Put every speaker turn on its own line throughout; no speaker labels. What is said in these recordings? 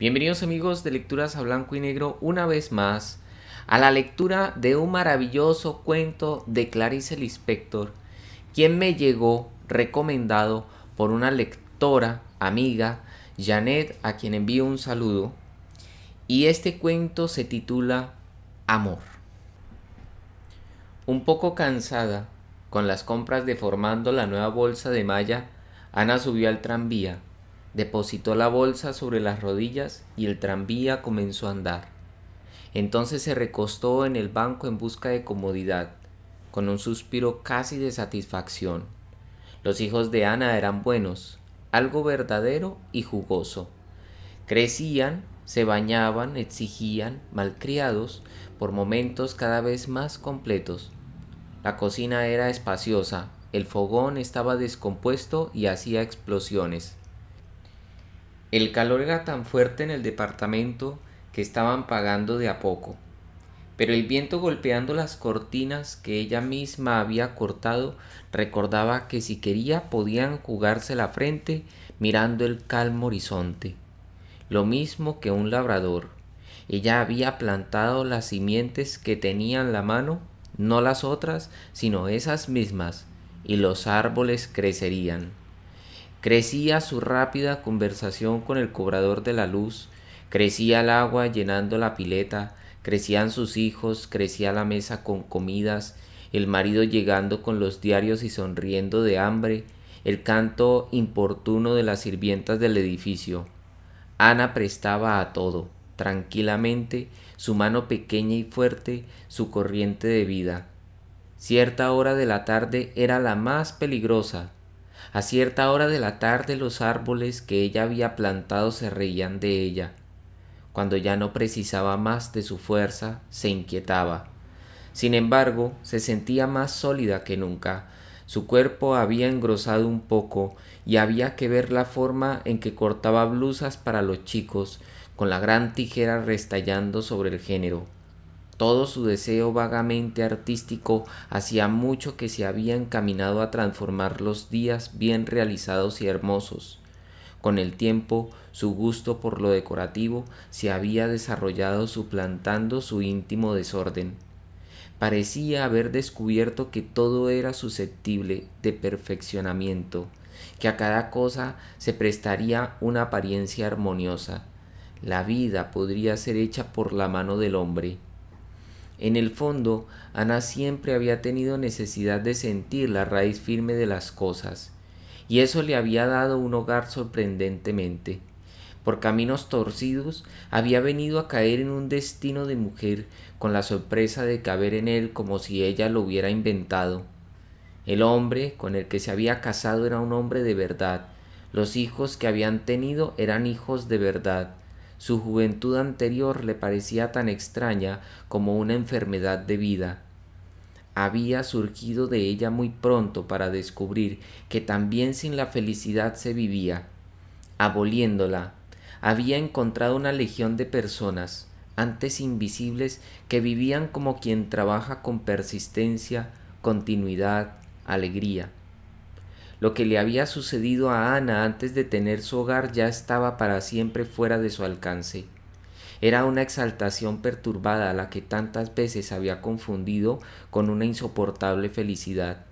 Bienvenidos amigos de Lecturas a Blanco y Negro una vez más a la lectura de un maravilloso cuento de Clarice Lispector, quien me llegó recomendado por una lectora amiga, Janet, a quien envío un saludo, y este cuento se titula Amor. Un poco cansada, con las compras deformando la nueva bolsa de malla, Ana subió al tranvía, depositó la bolsa sobre las rodillas y el tranvía comenzó a andar. Entonces se recostó en el banco en busca de comodidad, con un suspiro casi de satisfacción. Los hijos de Ana eran buenos, algo verdadero y jugoso. Crecían, se bañaban, exigían, malcriados, por momentos cada vez más completos. La cocina era espaciosa, el fogón estaba descompuesto y hacía explosiones. El calor era tan fuerte en el departamento que estaban pagando de a poco, pero el viento golpeando las cortinas que ella misma había cortado recordaba que si quería podían jugarse la frente mirando el calmo horizonte. Lo mismo que un labrador. Ella había plantado las simientes que tenía en la mano, no las otras, sino esas mismas, y los árboles crecerían. Crecía su rápida conversación con el cobrador de la luz, crecía el agua llenando la pileta, crecían sus hijos, crecía la mesa con comidas, el marido llegando con los diarios y sonriendo de hambre, el canto importuno de las sirvientas del edificio. Ana prestaba a todo, tranquilamente, su mano pequeña y fuerte, su corriente de vida. Cierta hora de la tarde era la más peligrosa. A cierta hora de la tarde los árboles que ella había plantado se reían de ella. Cuando ya no precisaba más de su fuerza, se inquietaba. Sin embargo, se sentía más sólida que nunca. Su cuerpo había engrosado un poco y había que ver la forma en que cortaba blusas para los chicos, con la gran tijera restallando sobre el género. Todo su deseo vagamente artístico hacía mucho que se había encaminado a transformar los días bien realizados y hermosos. Con el tiempo, su gusto por lo decorativo se había desarrollado suplantando su íntimo desorden. Parecía haber descubierto que todo era susceptible de perfeccionamiento, que a cada cosa se prestaría una apariencia armoniosa. La vida podría ser hecha por la mano del hombre. En el fondo, Ana siempre había tenido necesidad de sentir la raíz firme de las cosas, y eso le había dado un hogar sorprendentemente. Por caminos torcidos había venido a caer en un destino de mujer con la sorpresa de caber en él como si ella lo hubiera inventado. El hombre con el que se había casado era un hombre de verdad, los hijos que habían tenido eran hijos de verdad. Su juventud anterior le parecía tan extraña como una enfermedad de vida. Había surgido de ella muy pronto para descubrir que también sin la felicidad se vivía. Aboliéndola, había encontrado una legión de personas, antes invisibles, que vivían como quien trabaja con persistencia, continuidad, alegría. Lo que le había sucedido a Ana antes de tener su hogar ya estaba para siempre fuera de su alcance. Era una exaltación perturbada la que tantas veces había confundido con una insoportable felicidad.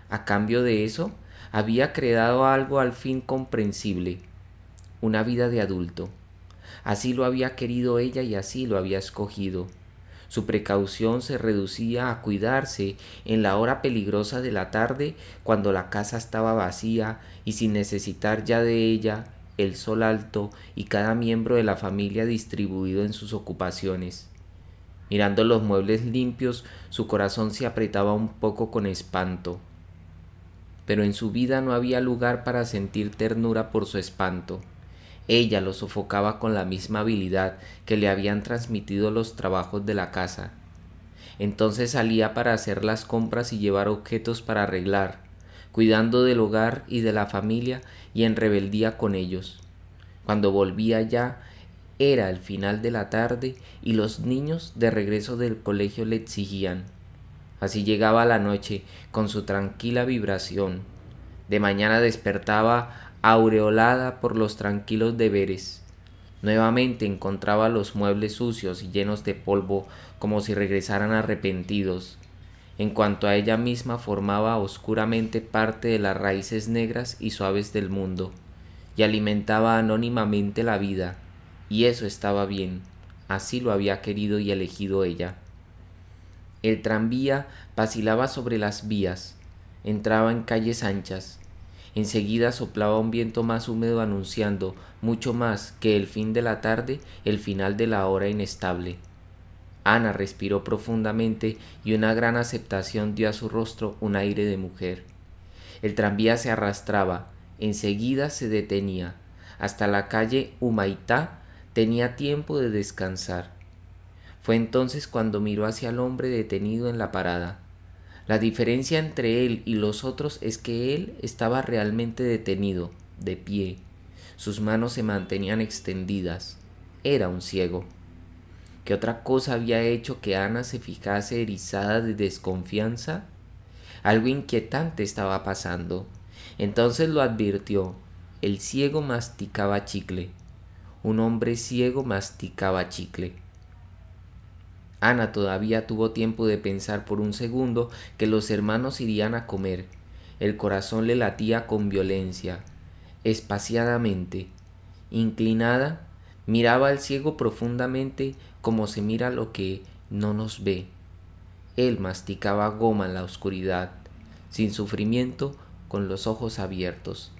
A cambio de eso, había creado algo al fin comprensible, una vida de adulto. Así lo había querido ella y así lo había escogido. Su precaución se reducía a cuidarse en la hora peligrosa de la tarde, cuando la casa estaba vacía y sin necesitar ya de ella, el sol alto y cada miembro de la familia distribuido en sus ocupaciones. Mirando los muebles limpios, su corazón se apretaba un poco con espanto. Pero en su vida no había lugar para sentir ternura por su espanto. Ella lo sofocaba con la misma habilidad que le habían transmitido los trabajos de la casa. Entonces salía para hacer las compras y llevar objetos para arreglar, cuidando del hogar y de la familia y en rebeldía con ellos. Cuando volvía ya, era el final de la tarde y los niños de regreso del colegio le exigían. Así llegaba la noche con su tranquila vibración. De mañana despertaba aureolada por los tranquilos deberes. Nuevamente encontraba los muebles sucios y llenos de polvo como si regresaran arrepentidos. En cuanto a ella misma formaba oscuramente parte de las raíces negras y suaves del mundo, y alimentaba anónimamente la vida, y eso estaba bien, así lo había querido y elegido ella. El tranvía vacilaba sobre las vías, entraba en calles anchas. Enseguida soplaba un viento más húmedo anunciando, mucho más que el fin de la tarde, el final de la hora inestable. Ana respiró profundamente y una gran aceptación dio a su rostro un aire de mujer. El tranvía se arrastraba, enseguida se detenía. Hasta la calle Humaitá tenía tiempo de descansar. Fue entonces cuando miró hacia el hombre detenido en la parada. La diferencia entre él y los otros es que él estaba realmente detenido, de pie. Sus manos se mantenían extendidas. Era un ciego. ¿Qué otra cosa había hecho que Ana se fijase erizada de desconfianza? Algo inquietante estaba pasando. Entonces lo advirtió. El ciego masticaba chicle. Un hombre ciego masticaba chicle. Ana todavía tuvo tiempo de pensar por un segundo que los hermanos irían a comer. El corazón le latía con violencia. Espaciadamente, inclinada, miraba al ciego profundamente como se mira lo que no nos ve. Él masticaba goma en la oscuridad, sin sufrimiento, con los ojos abiertos.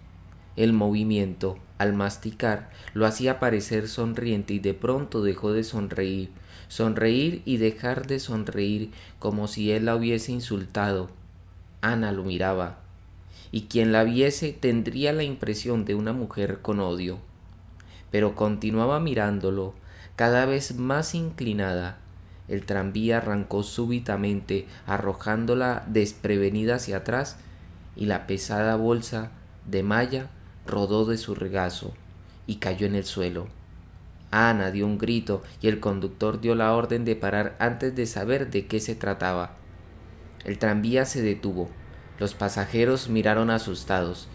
El movimiento, al masticar, lo hacía parecer sonriente y de pronto dejó de sonreír y dejar de sonreír como si él la hubiese insultado. Ana lo miraba, y quien la viese tendría la impresión de una mujer con odio. Pero continuaba mirándolo, cada vez más inclinada. El tranvía arrancó súbitamente, arrojándola desprevenida hacia atrás, y la pesada bolsa de malla rodó de su regazo y cayó en el suelo. Ana dio un grito y el conductor dio la orden de parar antes de saber de qué se trataba. El tranvía se detuvo. Los pasajeros miraron asustados.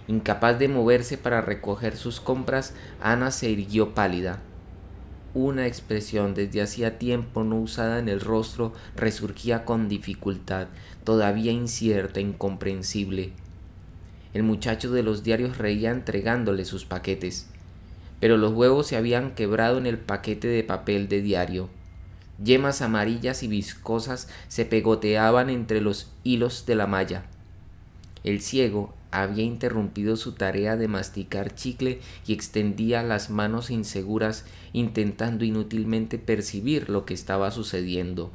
Incapaz de moverse para recoger sus compras, Ana se irguió pálida. Una expresión desde hacía tiempo no usada en el rostro resurgía con dificultad, todavía incierta e incomprensible. El muchacho de los diarios reía entregándole sus paquetes, pero los huevos se habían quebrado en el paquete de papel de diario. Yemas amarillas y viscosas se pegoteaban entre los hilos de la malla. El ciego había interrumpido su tarea de masticar chicle y extendía las manos inseguras intentando inútilmente percibir lo que estaba sucediendo.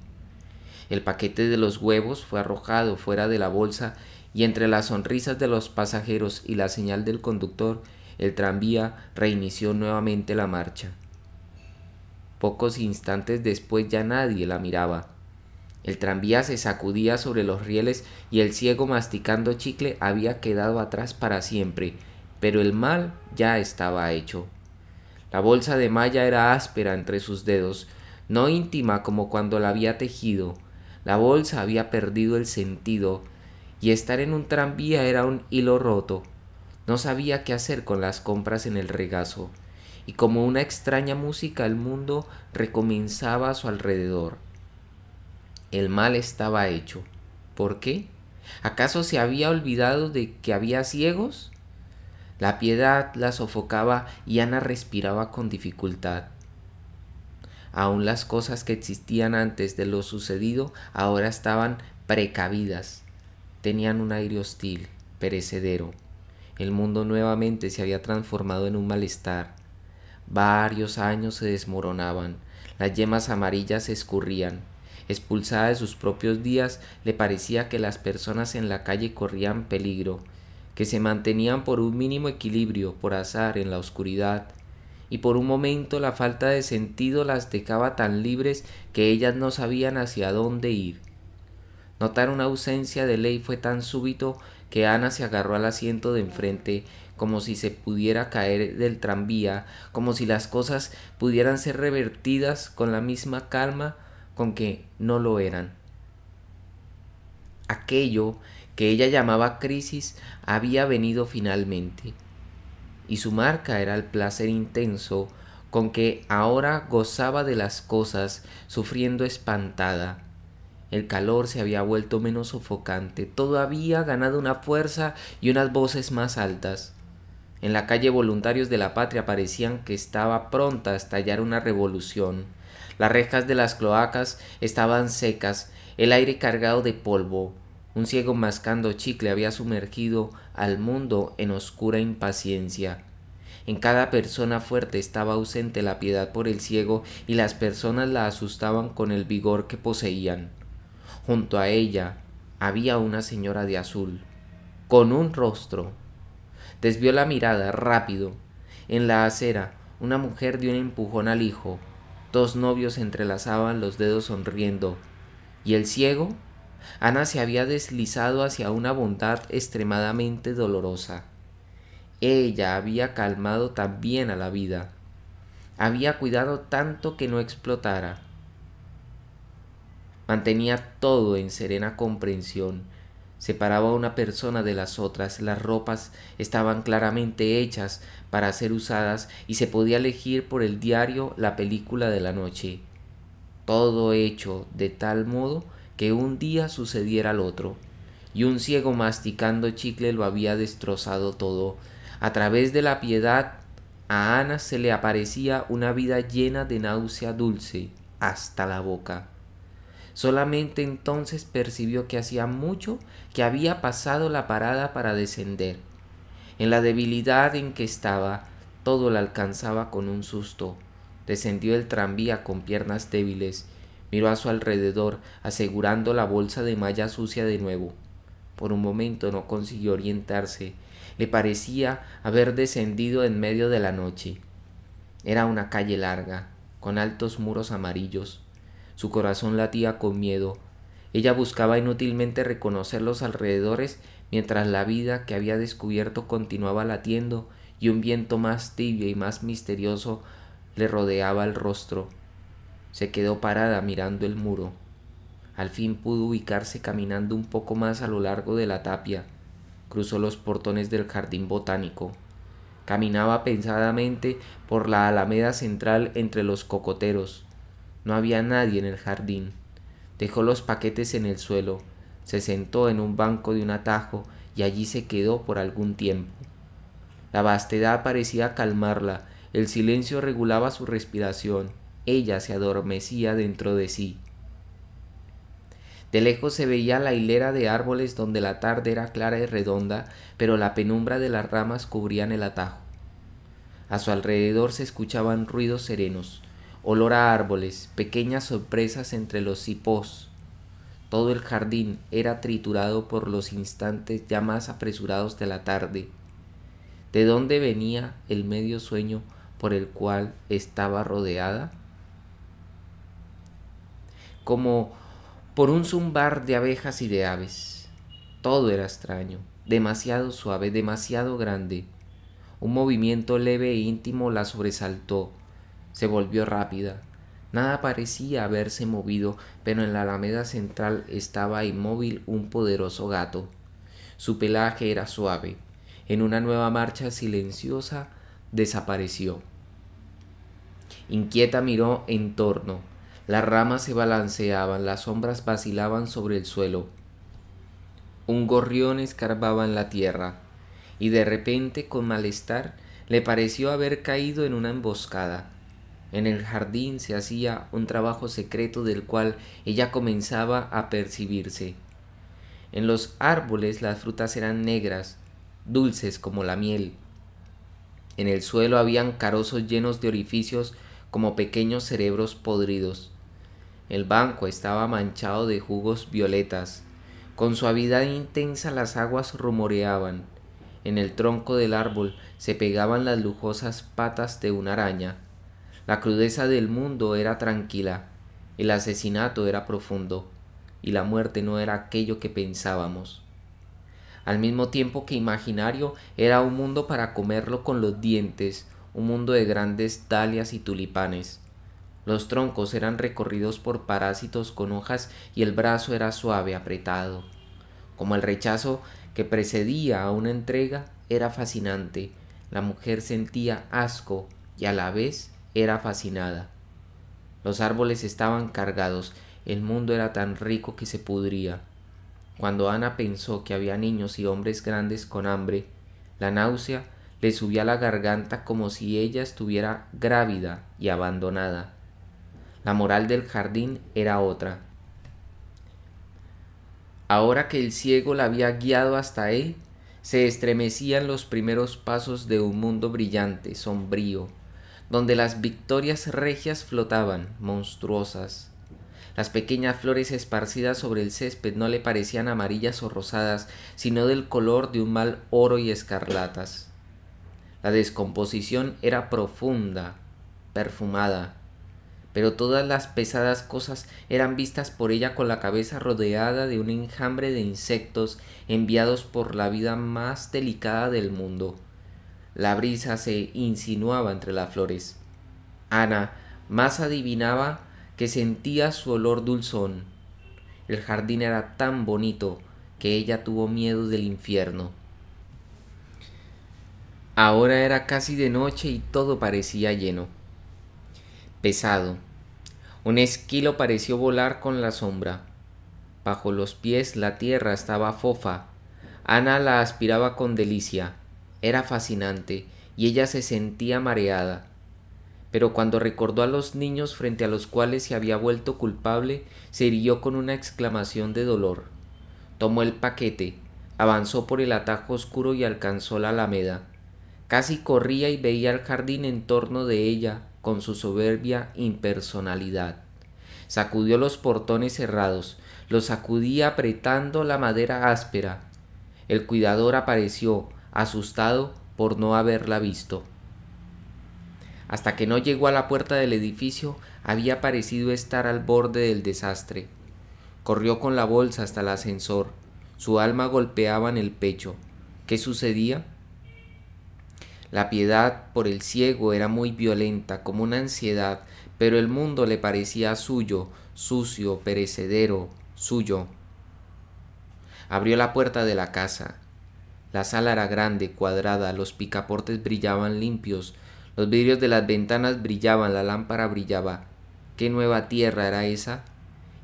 El paquete de los huevos fue arrojado fuera de la bolsa y entre las sonrisas de los pasajeros y la señal del conductor, el tranvía reinició nuevamente la marcha. Pocos instantes después ya nadie la miraba. El tranvía se sacudía sobre los rieles y el ciego masticando chicle había quedado atrás para siempre, pero el mal ya estaba hecho. La bolsa de malla era áspera entre sus dedos, no íntima como cuando la había tejido. La bolsa había perdido el sentido y estar en un tranvía era un hilo roto. No sabía qué hacer con las compras en el regazo, y como una extraña música el mundo recomenzaba a su alrededor. El mal estaba hecho. ¿Por qué? ¿Acaso se había olvidado de que había ciegos? La piedad la sofocaba y Ana respiraba con dificultad. Aún las cosas que existían antes de lo sucedido ahora estaban precavidas. Tenían un aire hostil, perecedero. El mundo nuevamente se había transformado en un malestar. Varios años se desmoronaban, las yemas amarillas se escurrían. Expulsada de sus propios días, le parecía que las personas en la calle corrían peligro, que se mantenían por un mínimo equilibrio, por azar, en la oscuridad, y por un momento la falta de sentido las dejaba tan libres que ellas no sabían hacia dónde ir. Notar una ausencia de ley fue tan súbito que Ana se agarró al asiento de enfrente como si se pudiera caer del tranvía, como si las cosas pudieran ser revertidas con la misma calma con que no lo eran. Aquello que ella llamaba crisis había venido finalmente, y su marca era el placer intenso con que ahora gozaba de las cosas, sufriendo espantada. El calor se había vuelto menos sofocante, todo había ganado una fuerza y unas voces más altas. En la calle voluntarios de la patria parecían que estaba pronta a estallar una revolución. Las rejas de las cloacas estaban secas, el aire cargado de polvo. Un ciego mascando chicle había sumergido al mundo en oscura impaciencia. En cada persona fuerte estaba ausente la piedad por el ciego y las personas la asustaban con el vigor que poseían. Junto a ella había una señora de azul, con un rostro. Desvió la mirada rápido. En la acera, una mujer dio un empujón al hijo. Dos novios entrelazaban los dedos sonriendo. ¿Y el ciego? Ana se había deslizado hacia una bondad extremadamente dolorosa. Ella había calmado también a la vida. Había cuidado tanto que no explotara. Mantenía todo en serena comprensión. Separaba a una persona de las otras, las ropas estaban claramente hechas para ser usadas y se podía elegir por el diario la película de la noche. Todo hecho de tal modo que un día sucediera al otro, y un ciego masticando chicle lo había destrozado todo. A través de la piedad a Ana se le aparecía una vida llena de náusea dulce hasta la boca. Solamente entonces percibió que hacía mucho que había pasado la parada para descender. En la debilidad en que estaba, todo la alcanzaba con un susto. Descendió el tranvía con piernas débiles, miró a su alrededor, asegurando la bolsa de malla sucia de nuevo. Por un momento no consiguió orientarse. Le parecía haber descendido en medio de la noche. Era una calle larga, con altos muros amarillos. Su corazón latía con miedo. Ella buscaba inútilmente reconocer los alrededores mientras la vida que había descubierto continuaba latiendo y un viento más tibio y más misterioso le rodeaba el rostro. Se quedó parada mirando el muro. Al fin pudo ubicarse caminando un poco más a lo largo de la tapia. Cruzó los portones del jardín botánico. Caminaba pensadamente por la alameda central entre los cocoteros. No había nadie en el jardín. Dejó los paquetes en el suelo, se sentó en un banco de un atajo y allí se quedó por algún tiempo. La vastedad parecía calmarla, el silencio regulaba su respiración, ella se adormecía dentro de sí. De lejos se veía la hilera de árboles donde la tarde era clara y redonda, pero la penumbra de las ramas cubrían el atajo. A su alrededor se escuchaban ruidos serenos, olor a árboles, pequeñas sorpresas entre los cipós. Todo el jardín era triturado por los instantes ya más apresurados de la tarde. ¿De dónde venía el medio sueño por el cual estaba rodeada? Como por un zumbar de abejas y de aves. Todo era extraño, demasiado suave, demasiado grande. Un movimiento leve e íntimo la sobresaltó. Se volvió rápida. Nada parecía haberse movido, pero en la alameda central estaba inmóvil un poderoso gato. Su pelaje era suave. En una nueva marcha silenciosa desapareció. Inquieta miró en torno. Las ramas se balanceaban, las sombras vacilaban sobre el suelo. Un gorrión escarbaba en la tierra, y de repente, con malestar, le pareció haber caído en una emboscada. En el jardín se hacía un trabajo secreto del cual ella comenzaba a percibirse. En los árboles las frutas eran negras, dulces como la miel. En el suelo habían carozos llenos de orificios como pequeños cerebros podridos. El banco estaba manchado de jugos violetas. Con suavidad intensa las aguas rumoreaban. En el tronco del árbol se pegaban las lujosas patas de una araña. La crudeza del mundo era tranquila, el asesinato era profundo, y la muerte no era aquello que pensábamos. Al mismo tiempo que imaginario, era un mundo para comerlo con los dientes, un mundo de grandes dalias y tulipanes. Los troncos eran recorridos por parásitos con hojas y el brazo era suave, apretado. Como el rechazo que precedía a una entrega, era fascinante. La mujer sentía asco y a la vez era fascinada. Los árboles estaban cargados, el mundo era tan rico que se pudría. Cuando Ana pensó que había niños y hombres grandes con hambre, la náusea le subía a la garganta como si ella estuviera grávida y abandonada. La moral del jardín era otra. Ahora que el ciego la había guiado hasta él, se estremecían los primeros pasos de un mundo brillante, sombrío, donde las victorias regias flotaban, monstruosas. Las pequeñas flores esparcidas sobre el césped no le parecían amarillas o rosadas, sino del color de un mal oro y escarlatas. La descomposición era profunda, perfumada, pero todas las pesadas cosas eran vistas por ella con la cabeza rodeada de un enjambre de insectos enviados por la vida más delicada del mundo. La brisa se insinuaba entre las flores. Ana más adivinaba que sentía su olor dulzón. El jardín era tan bonito que ella tuvo miedo del infierno. Ahora era casi de noche y todo parecía lleno. Pesado. Un esquilo pareció volar con la sombra. Bajo los pies la tierra estaba fofa. Ana la aspiraba con delicia. Era fascinante y ella se sentía mareada. Pero cuando recordó a los niños frente a los cuales se había vuelto culpable, se irguió con una exclamación de dolor. Tomó el paquete, avanzó por el atajo oscuro y alcanzó la alameda. Casi corría y veía el jardín en torno de ella con su soberbia impersonalidad. Sacudió los portones cerrados, los sacudía apretando la madera áspera. El cuidador apareció, asustado por no haberla visto. Hasta que no llegó a la puerta del edificio, había parecido estar al borde del desastre. Corrió con la bolsa hasta el ascensor. Su alma golpeaba en el pecho. ¿Qué sucedía? La piedad por el ciego era muy violenta, como una ansiedad, pero el mundo le parecía suyo, sucio, perecedero, suyo. Abrió la puerta de la casa. La sala era grande, cuadrada, los picaportes brillaban limpios, los vidrios de las ventanas brillaban, la lámpara brillaba. ¿Qué nueva tierra era esa?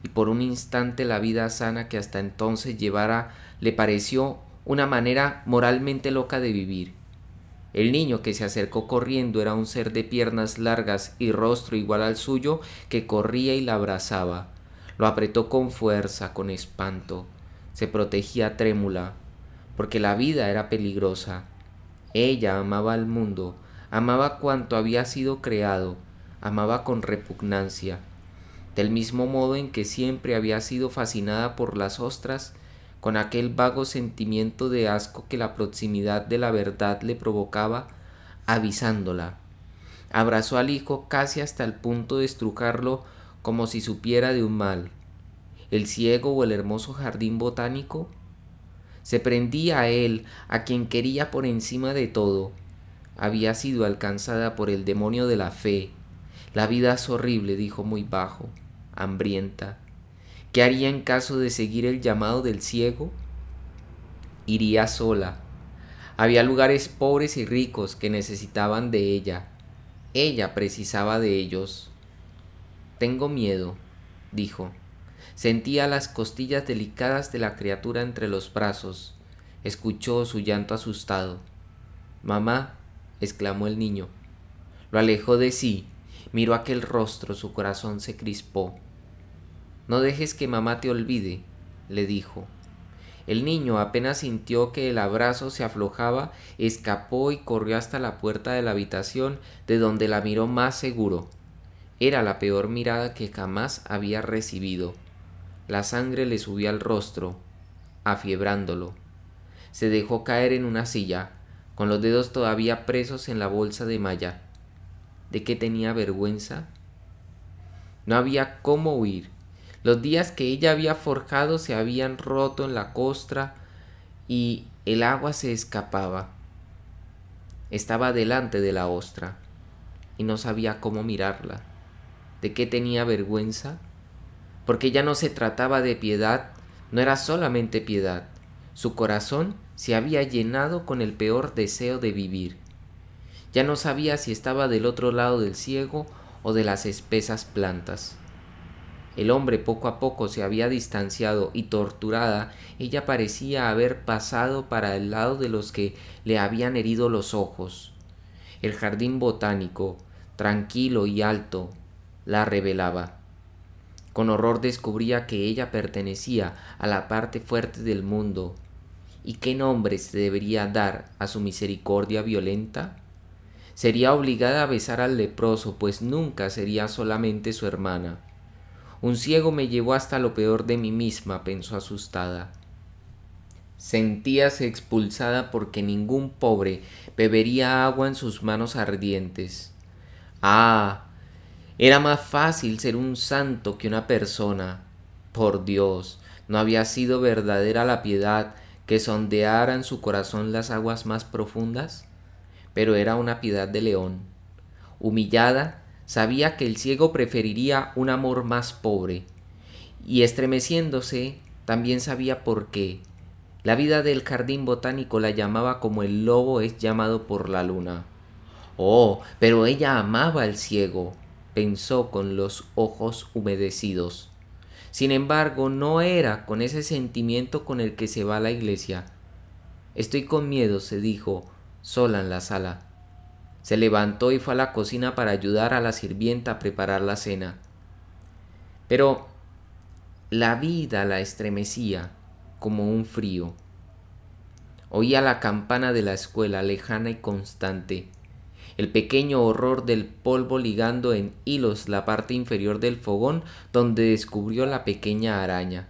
Y por un instante la vida sana que hasta entonces llevara le pareció una manera moralmente loca de vivir. El niño que se acercó corriendo era un ser de piernas largas y rostro igual al suyo que corría y la abrazaba. Lo apretó con fuerza, con espanto. Se protegía trémula, porque la vida era peligrosa. Ella amaba al mundo, amaba cuanto había sido creado, amaba con repugnancia. Del mismo modo en que siempre había sido fascinada por las ostras, con aquel vago sentimiento de asco que la proximidad de la verdad le provocaba, avisándola. Abrazó al hijo casi hasta el punto de estrujarlo como si supiera de un mal. ¿El ciego o el hermoso jardín botánico? Se prendía a él, a quien quería por encima de todo. Había sido alcanzada por el demonio de la fe. La vida es horrible, dijo muy bajo, hambrienta. ¿Qué haría en caso de seguir el llamado del ciego? Iría sola. Había lugares pobres y ricos que necesitaban de ella. Ella precisaba de ellos. Tengo miedo, dijo. Sentía las costillas delicadas de la criatura entre los brazos. Escuchó su llanto asustado. Mamá, exclamó el niño. Lo alejó de sí. Miró aquel rostro, su corazón se crispó. No dejes que mamá te olvide, le dijo. El niño apenas sintió que el abrazo se aflojaba, escapó y corrió hasta la puerta de la habitación, de donde la miró más seguro. Era la peor mirada que jamás había recibido. La sangre le subió al rostro, afiebrándolo. Se dejó caer en una silla, con los dedos todavía presos en la bolsa de malla. ¿De qué tenía vergüenza? No había cómo huir. Los días que ella había forjado se habían roto en la costra y el agua se escapaba. Estaba delante de la ostra y no sabía cómo mirarla. ¿De qué tenía vergüenza? Porque ya no se trataba de piedad, no era solamente piedad. Su corazón se había llenado con el peor deseo de vivir. Ya no sabía si estaba del otro lado del ciego o de las espesas plantas. El hombre poco a poco se había distanciado y torturada, ella parecía haber pasado para el lado de los que le habían herido los ojos. El jardín botánico, tranquilo y alto, la revelaba. Con horror descubría que ella pertenecía a la parte fuerte del mundo. ¿Y qué nombre se debería dar a su misericordia violenta? Sería obligada a besar al leproso, pues nunca sería solamente su hermana. Un ciego me llevó hasta lo peor de mí misma, pensó asustada. Sentíase expulsada porque ningún pobre bebería agua en sus manos ardientes. Ah, era más fácil ser un santo que una persona. Por Dios, ¿no había sido verdadera la piedad que sondeara en su corazón las aguas más profundas? Pero era una piedad de león. Humillada, sabía que el ciego preferiría un amor más pobre, y estremeciéndose, también sabía por qué. La vida del jardín botánico la llamaba como el lobo es llamado por la luna. Oh, pero ella amaba al ciego, pensó con los ojos humedecidos. Sin embargo, no era con ese sentimiento con el que se va a la iglesia. Estoy con miedo, se dijo, sola en la sala. Se levantó y fue a la cocina para ayudar a la sirvienta a preparar la cena. Pero la vida la estremecía como un frío. Oía la campana de la escuela lejana y constante, el pequeño horror del polvo ligando en hilos la parte inferior del fogón donde descubrió la pequeña araña.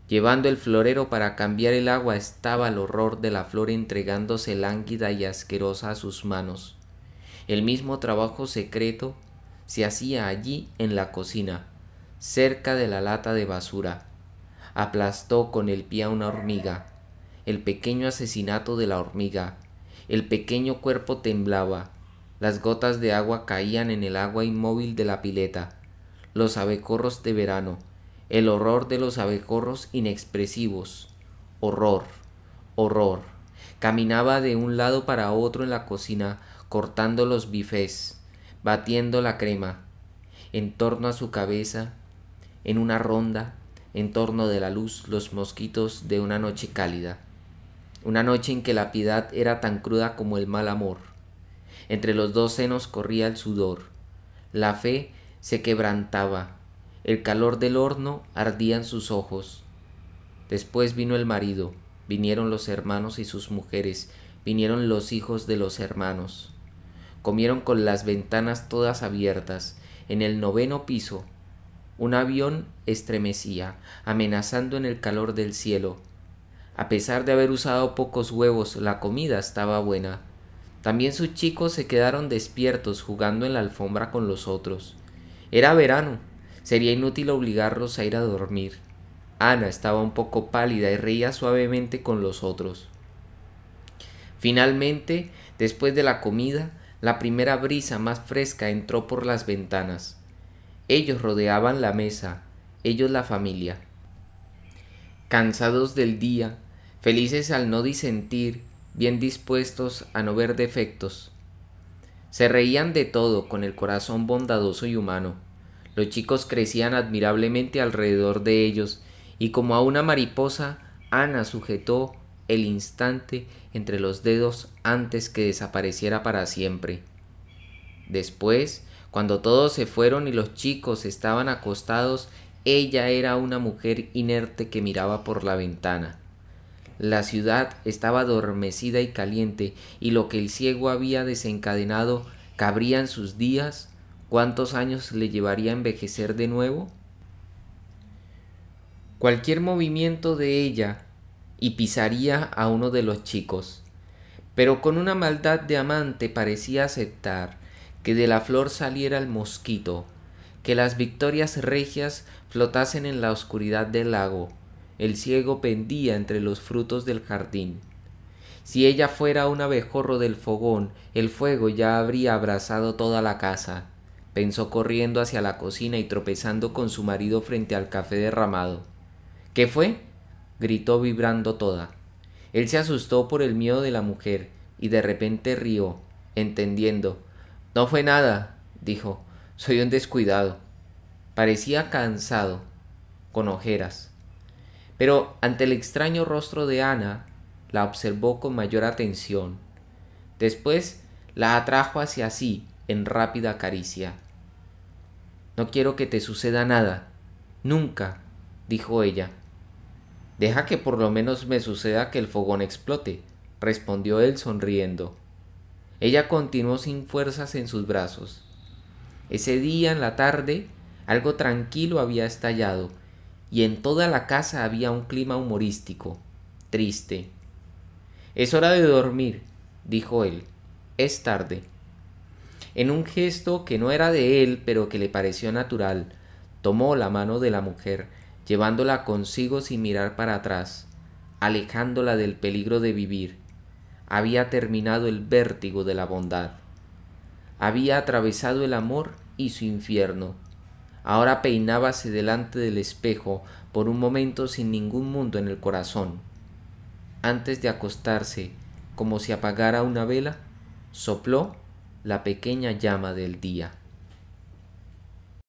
Llevando el florero para cambiar el agua estaba el horror de la flor entregándose lánguida y asquerosa a sus manos. El mismo trabajo secreto se hacía allí en la cocina, cerca de la lata de basura. Aplastó con el pie a una hormiga. El pequeño asesinato de la hormiga. El pequeño cuerpo temblaba. Las gotas de agua caían en el agua inmóvil de la pileta. Los abejorros de verano. El horror de los abejorros inexpresivos. Horror, horror. Caminaba de un lado para otro en la cocina, cortando los bifés, batiendo la crema. En torno a su cabeza, en una ronda, en torno de la luz, los mosquitos de una noche cálida. Una noche en que la piedad era tan cruda como el mal amor. Entre los dos senos corría el sudor. La fe se quebrantaba. El calor del horno ardía en sus ojos. Después vino el marido, vinieron los hermanos y sus mujeres, vinieron los hijos de los hermanos. Comieron con las ventanas todas abiertas. En el 9º piso, un avión estremecía, amenazando en el calor del cielo. A pesar de haber usado pocos huevos, la comida estaba buena. También sus chicos se quedaron despiertos jugando en la alfombra con los otros. Era verano. Sería inútil obligarlos a ir a dormir. Ana estaba un poco pálida y reía suavemente con los otros. Finalmente, después de la comida, la primera brisa más fresca entró por las ventanas. Ellos rodeaban la mesa, ellos la familia. Cansados del día, felices al no disentir, bien dispuestos a no ver defectos. Se reían de todo con el corazón bondadoso y humano. Los chicos crecían admirablemente alrededor de ellos, y como a una mariposa, Ana sujetó el instante entre los dedos antes que desapareciera para siempre. Después, cuando todos se fueron y los chicos estaban acostados, ella era una mujer inerte que miraba por la ventana. La ciudad estaba adormecida y caliente, y lo que el ciego había desencadenado cabría en sus días. ¿Cuántos años le llevaría a envejecer de nuevo? Cualquier movimiento de ella y pisaría a uno de los chicos, pero con una maldad de amante parecía aceptar que de la flor saliera el mosquito, que las victorias regias flotasen en la oscuridad del lago. El ciego pendía entre los frutos del jardín. Si ella fuera un abejorro del fogón, el fuego ya habría abrasado toda la casa. Pensó corriendo hacia la cocina y tropezando con su marido frente al café derramado. ¿Qué fue? Gritó vibrando toda. Él se asustó por el miedo de la mujer y de repente rió. entendiendo. No fue nada, dijo. Soy un descuidado. Parecía cansado, con ojeras. Pero ante el extraño rostro de Ana, la observó con mayor atención. Después la atrajo hacia sí en rápida caricia. No quiero que te suceda nada. Nunca, dijo ella. Deja que por lo menos me suceda que el fogón explote, respondió él sonriendo. Ella continuó sin fuerzas en sus brazos. Ese día en la tarde algo tranquilo había estallado y en toda la casa había un clima humorístico, triste. Es hora de dormir, dijo él. Es tarde. En un gesto que no era de él, pero que le pareció natural, tomó la mano de la mujer, llevándola consigo sin mirar para atrás, alejándola del peligro de vivir. Había terminado el vértigo de la bondad. Había atravesado el amor y su infierno. Ahora peinábase delante del espejo por un momento sin ningún mundo en el corazón. Antes de acostarse, como si apagara una vela, sopló la pequeña llama del día.